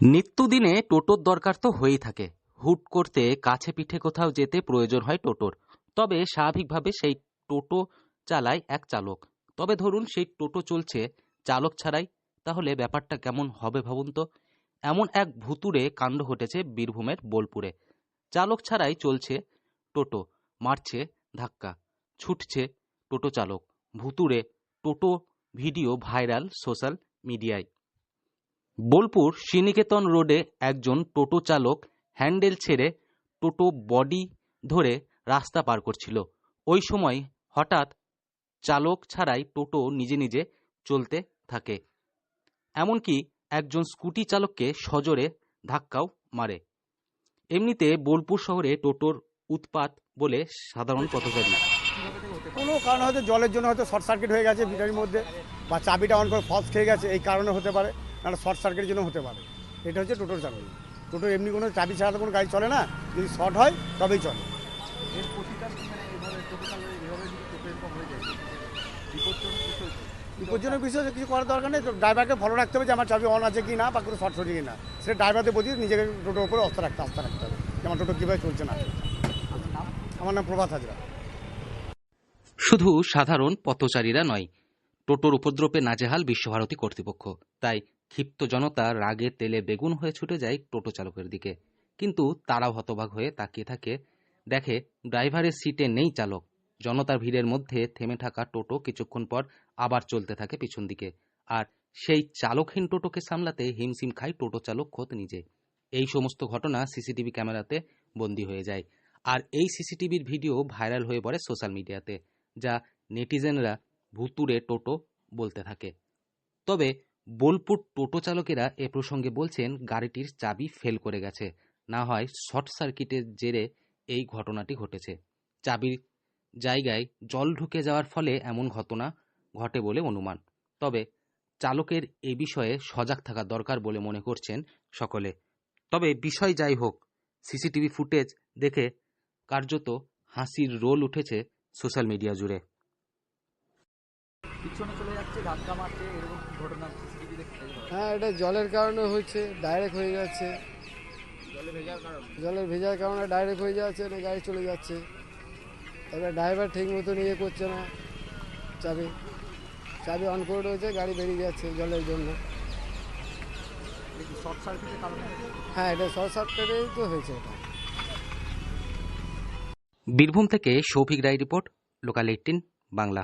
নিত্যদিনে টোটোর দরকার তো হয়েই থাকে। হুট করতে কাছে পিঠে কোথাও যেতে প্রয়োজন হয় টোটোর। তবে স্বাভাবিকভাবে সেই টোটো চালায় এক চালক। তবে ধরুন সেই টোটো চলছে চালক ছাড়াই, তাহলে ব্যাপারটা কেমন হবে ভাবুন তো। এমন এক ভুতুড়ে কাণ্ড ঘটেছে বীরভূমের বোলপুরে। চালক ছাড়াই চলছে টোটো, মারছে ধাক্কা, ছুটছে টোটো চালক। ভুতুড়ে টোটো ভিডিও ভাইরাল সোশ্যাল মিডিয়ায়। বোলপুর শ্রীনিকেতন রোডে একজন টোটো চালক হ্যান্ডেল ছেড়ে টোটো বডি ধরে রাস্তা পার করছিল। ওই সময় হঠাৎ চালক ছাড়াই টোটো নিজে নিজে চলতে থাকে। এমনকি একজন স্কুটি চালককে সজোরে ধাক্কাও মারে। এমনিতে বোলপুর শহরে টোটোর উৎপাত বলে সাধারণ পথচারী। কোনো কারণে হয়তো জলের জন্য হয়তো শর্ট সার্কিট হয়ে গেছে ভিটারির মধ্যে, বা চাবিটা অন করে ফলস খেয়ে গেছে, এই কারণে হতে পারে, নাহলে শর্ট সার্কিটের জন্য হতে পারে। এটা হচ্ছে টোটোর চালক। টোটো এমনি কোনো চাবি ছাড়া তো কোনো গাড়ি চলে না, যদি শর্ট হয় তবেই চলে। বিপজ্জনক বিষয় কিছু করার দরকার নেই, ড্রাইভারকে ফলো রাখতে হবে যে আমার চাবি অন আছে কি না বা কোনো শর্ট হচ্ছে কি না, সেটা ড্রাইভারদের বলছি নিজেকে টোটোর উপরে আস্থা রাখতে হবে যে আমার টোটো কীভাবে চলছে না। আমার নাম প্রভাত হাজরা। শুধু সাধারণ পথচারীরা নয়, টোটোর উপদ্রবে নাজেহাল বিশ্বভারতী কর্তৃপক্ষ। তাই ক্ষিপ্ত জনতা রাগে তেলে বেগুন হয়ে ছুটে যায় টোটো চালকের দিকে। কিন্তু তারাও হতবাক হয়ে তাকিয়ে থাকে, দেখে ড্রাইভারের সিটে নেই চালক। জনতার ভিড়ের মধ্যে থেমে থাকা টোটো কিছুক্ষণ পর আবার চলতে থাকে পিছন দিকে। আর সেই চালকহীন টোটোকে সামলাতে হিমশিম খায় টোটো চালক খোদ নিজে। এই সমস্ত ঘটনা সিসিটিভি ক্যামেরাতে বন্দী হয়ে যায়। আর এই সিসিটিভির ভিডিও ভাইরাল হয়ে পড়ে সোশ্যাল মিডিয়াতে, যা নেটিজেনরা ভুতুড়ে টোটো বলতে থাকে। তবে বোলপুর টোটো চালকেরা এ প্রসঙ্গে বলছেন গাড়িটির চাবি ফেল করে গেছে, না হয় শর্ট সার্কিটের জেরে এই ঘটনাটি ঘটেছে। চাবির জায়গায় জল ঢুকে যাওয়ার ফলে এমন ঘটনা ঘটে বলে অনুমান। তবে চালকের এ বিষয়ে সজাগ থাকা দরকার বলে মনে করছেন সকলে। তবে বিষয় যাই হোক, সিসিটিভি ফুটেজ দেখে কার্যত হাসির রোল উঠেছে সোশ্যাল মিডিয়া জুড়ে। পিছনে চলে যাচ্ছে, ধাক্কা মারছে, এরকম ঘটনা সিসিটিভি দেখতে। হ্যাঁ, এটা জলের কারণে হচ্ছে, ডাইরেক্ট হয়ে যাচ্ছে। জলের ভেজার কারণে ডাইরেক্ট হয়ে যাচ্ছে, না গাড়ি চলে যাচ্ছে। এবার ড্রাইভার ঠিক মতো নিয়ে করছে না, চাবি অন করে রয়েছে, গাড়ি বেরিয়ে যাচ্ছে জলের জন্য। শর্ট সার্কিটের কারণে? হ্যাঁ, এটা শর্ট সার্কিটেই তো হয়েছে এটা। বীরভূম থেকে সৌভিক রায় রিপোর্ট, লোকাল 18 বাংলা।